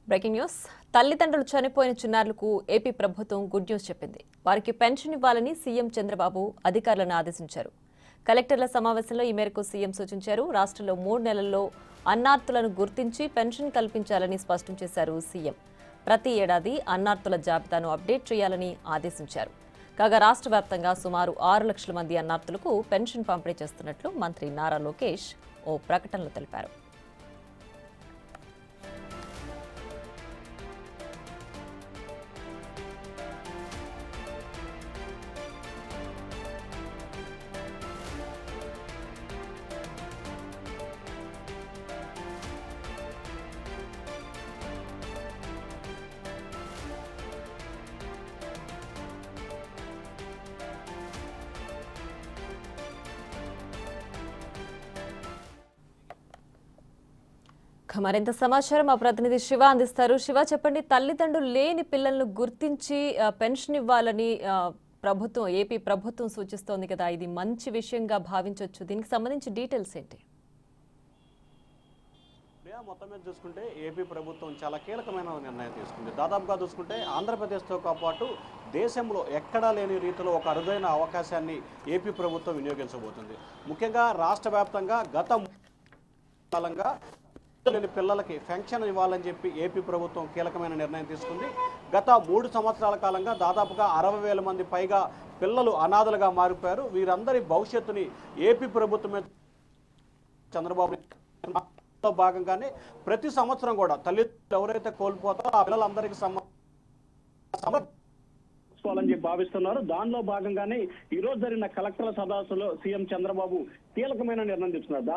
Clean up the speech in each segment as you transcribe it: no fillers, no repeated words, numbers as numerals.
Breaking news. తల్లిదండ్రులు చనిపోయిన చిన్నారులకు ఏపీ ప్రభుత్వం గుడ్ న్యూస్ చెప్పింది. వారికి పెన్షన్ ఇవ్వాలని సీఎం చంద్రబాబు అధికారులను ఆదేశించారు. కలెక్టర్ల సమావేశంలో ఈ మేరకు సీఎం సూచించారు. రాష్ట్రంలో 3 నెలల్లో అన్నార్తులను గుర్తించి పెన్షన్ కల్పించాలని స్పష్టం చేశారు సీఎం. ప్రతి ఏడాది అన్నార్తుల జాబితాను అప్డేట్ చేయాలని ఆదేశించారు. కాగా రాష్ట్ర వ్యాప్తంగా సుమారు 6 లక్షల మంది అన్నార్తులకు పెన్షన్ పంపిణీ చేస్తున్నట్లు మంత్రి నారా లోకేష్ ఓ ప్రకటనలో తెలిపారు. మరింత సమాచారం మా ప్రతినిధి శివ అందిస్తారు. శివ, చెప్పండి, తల్లిదండ్రులు లేని పిల్లలను గుర్తించి పెన్షన్ ఇవ్వాలని ఏపీ ప్రభుత్వం సూచిస్తోంది కదా, ఇది మంచి విషయంగా భావించవచ్చు. దీనికి సంబంధించి డీటెయిల్స్ ఏంటి? మొత్తం మీద చూసుకుంటే ఏపీ ప్రభుత్వం చాలా కీలకమైన నిర్ణయం తీసుకుంది. దాదాపుగా చూసుకుంటే ఆంధ్రప్రదేశ్తో పాటు దేశంలో ఎక్కడా లేని రీతిలో ఒక అరుదైన అవకాశాన్ని ఏపీ ప్రభుత్వం వినియోగించబోతుంది. ముఖ్యంగా రాష్ట్ర వ్యాప్తంగా గత కాలంగా లేని పిల్లలకి పెన్షన్ ఇవ్వాలని చెప్పి ఏపీ ప్రభుత్వం కీలకమైన నిర్ణయం తీసుకుంది. గత 3 సంవత్సరాల కాలంగా దాదాపుగా 60,000 మంది పైగా పిల్లలు అనాథలుగా మారిపోయారు. వీరందరి భవిష్యత్తుని ఏపీ ప్రభుత్వమే చంద్రబాబు భాగంగానే ప్రతి సంవత్సరం కూడా తల్లిదండ్రులు ఎవరైతే కోల్పోతారో ఆ పిల్లలందరికీ అని చెప్పి భావిస్తున్నారు. దానిలో భాగంగానే ఈ రోజు జరిగిన కలెక్టర్ల సదస్సులో సీఎం చంద్రబాబు కీలకమైన నిర్ణయం తీసుకున్నారు.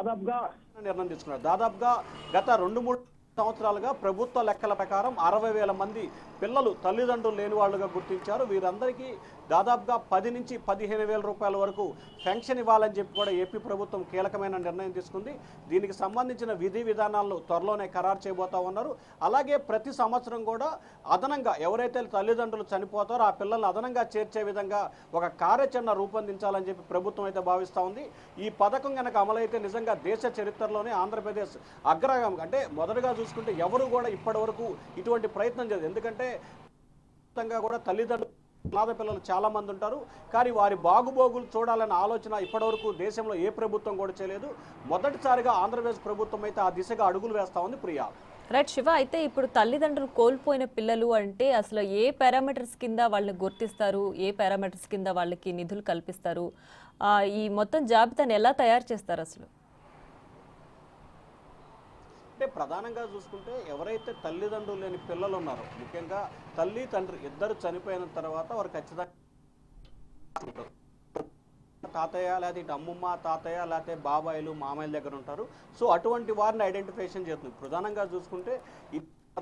దాదాపుగా గత 2-3 సంవత్సరాలుగా ప్రభుత్వ లెక్కల ప్రకారం 60,000 మంది పిల్లలు తల్లిదండ్రులు లేని వాళ్ళుగా గుర్తించారు. వీరందరికీ దాదాపుగా 10 నుంచి 15,000 రూపాయల వరకు పెన్షన్ ఇవ్వాలని చెప్పి కూడా ఏపీ ప్రభుత్వం కీలకమైన నిర్ణయం తీసుకుంది. దీనికి సంబంధించిన విధి విధానాలను త్వరలోనే ఖరారు చేయబోతా ఉన్నారు. అలాగే ప్రతి సంవత్సరం కూడా అదనంగా ఎవరైతే తల్లిదండ్రులు చనిపోతారో ఆ పిల్లల్ని అదనంగా చేర్చే విధంగా ఒక కార్యాచరణ రూపొందించాలని చెప్పి ప్రభుత్వం అయితే భావిస్తూ ఉంది. ఈ పథకం కనుక అమలైతే నిజంగా దేశ చరిత్రలోనే ఆంధ్రప్రదేశ్ అగ్రగామి, అంటే మొదటగా చూసుకుంటే ఎవరు కూడా ఇప్పటి వరకు ఇటువంటి ప్రయత్నం చేయలేదు. ఎందుకంటే కూడా తల్లిదండ్రులు అనాథ పిల్లలు చాలా మంది ఉంటారు, కానీ వారి బాగుబోగులు చూడాలన్న ఆలోచన ఇప్పటివరకు దేశంలో ఏ ప్రభుత్వం కూడా చేయలేదు. మొదటిసారిగా ఆంధ్రప్రదేశ్ ప్రభుత్వం అయితే ఆ దిశగా అడుగులు వేస్తా ఉంది. ప్రియా, రైట్ శివ, అయితే ఇప్పుడు తల్లిదండ్రులు కోల్పోయిన పిల్లలు అంటే అసలు ఏ పారామీటర్స్ కింద వాళ్ళని గుర్తిస్తారు, ఏ పారామీటర్స్ కింద వాళ్ళకి నిధులు కల్పిస్తారు, ఈ మొత్తం జాబితాను ఎలా తయారు చేస్తారు అసలు? అంటే ప్రధానంగా చూసుకుంటే ఎవరైతే తల్లిదండ్రులు లేని పిల్లలు ఉన్నారో, ముఖ్యంగా తల్లి తండ్రి ఇద్దరు చనిపోయిన తర్వాత వారు ఖచ్చితంగా తాతయ్య లేకపోతే ఇటు అమ్మమ్మ తాతయ్య లేకపోతే బాబాయిలు మామయ్యల దగ్గర ఉంటారు. సో అటువంటి వారిని ఐడెంటిఫికేషన్ చేస్తుంది. ప్రధానంగా చూసుకుంటే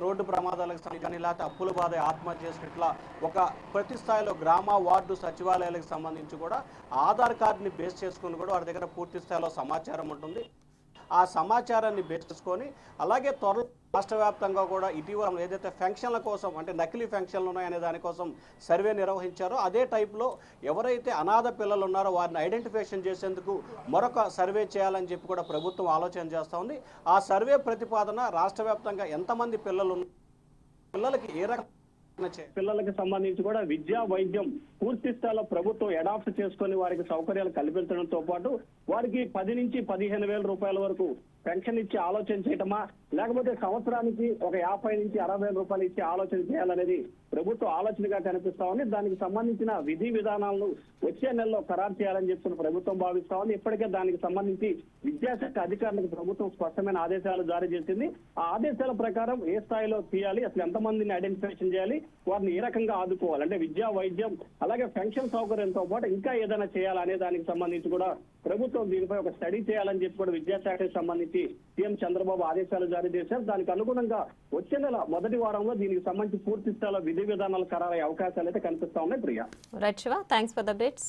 రోడ్డు ప్రమాదాలకు కానీ లేకపోతే అప్పుల బాధ ఆత్మహత్య చేసినట్లా ఒక ప్రతి స్థాయిలో గ్రామ వార్డు సచివాలయాలకు సంబంధించి కూడా ఆధార్ కార్డుని బేస్ చేసుకుని కూడా వారి దగ్గర పూర్తి స్థాయిలో సమాచారం ఉంటుంది. ఆ సమాచారాన్ని బేస్ చేసుకొని అలాగే త్వరలో రాష్ట్ర వ్యాప్తంగా కూడా ఇటీవల ఏదైతే ఫంక్షన్ల కోసం, అంటే నకిలీ ఫంక్షన్లు ఉన్నాయనే దానికోసం సర్వే నిర్వహించారో అదే టైప్లో ఎవరైతే అనాథ పిల్లలు ఉన్నారో వారిని ఐడెంటిఫికేషన్ చేసేందుకు మరొక సర్వే చేయాలని చెప్పి కూడా ప్రభుత్వం ఆలోచన చేస్తూ ఉంది. ఆ సర్వే ప్రతిపాదన రాష్ట్ర వ్యాప్తంగా ఎంతమంది పిల్లలకి ఏ రకం పిల్లలకి సంబంధించి కూడా విద్యా వైద్యం పూర్తి స్థాయిలో ప్రభుత్వం అడాప్ట్ చేసుకుని వారికి సౌకర్యాలు కల్పించడంతో పాటు వారికి 10 నుంచి 15,000 రూపాయల వరకు పెన్షన్ ఇచ్చి ఆలోచన చేయటమా, లేకపోతే సంవత్సరానికి ఒక 50 నుంచి 60,000 రూపాయలు ఇచ్చి ఆలోచన చేయాలనేది ప్రభుత్వ ఆలోచనగా కనిపిస్తా ఉంది. దానికి సంబంధించిన విధి విధానాలను వచ్చే నెలలో ఖరారు చేయాలని చెప్తున్న ప్రభుత్వం భావిస్తా ఉంది. ఇప్పటికే దానికి సంబంధించి విద్యాశాఖ అధికారులకు ప్రభుత్వం స్పష్టమైన ఆదేశాలు జారీ చేసింది. ఆ ఆదేశాల ప్రకారం ఏ స్థాయిలో చేయాలి, అసలు ఎంతమందిని ఐడెంటిఫికేషన్ చేయాలి, వారిని ఏ రకంగా ఆదుకోవాలి, అంటే విద్యా వైద్యం అలాగే పెన్షన్ సౌకర్యంతో పాటు ఇంకా ఏదైనా చేయాలనే దానికి సంబంధించి కూడా ప్రభుత్వం దీనిపై ఒక స్టడీ చేయాలని చెప్పి కూడా విద్యాశాఖకు సంబంధించి సీఎం చంద్రబాబు ఆదేశాలు జారీ చేశారు. దానికి అనుగుణంగా వచ్చే నెల మొదటి వారంలో దీనికి సంబంధించి పూర్తి స్థాయిలో విధి విధానాలు ఖరారయ్యే అవకాశాలు అయితే కనిపిస్తా ఉన్నాయి. Priya, right Shiva, thanks for the updates.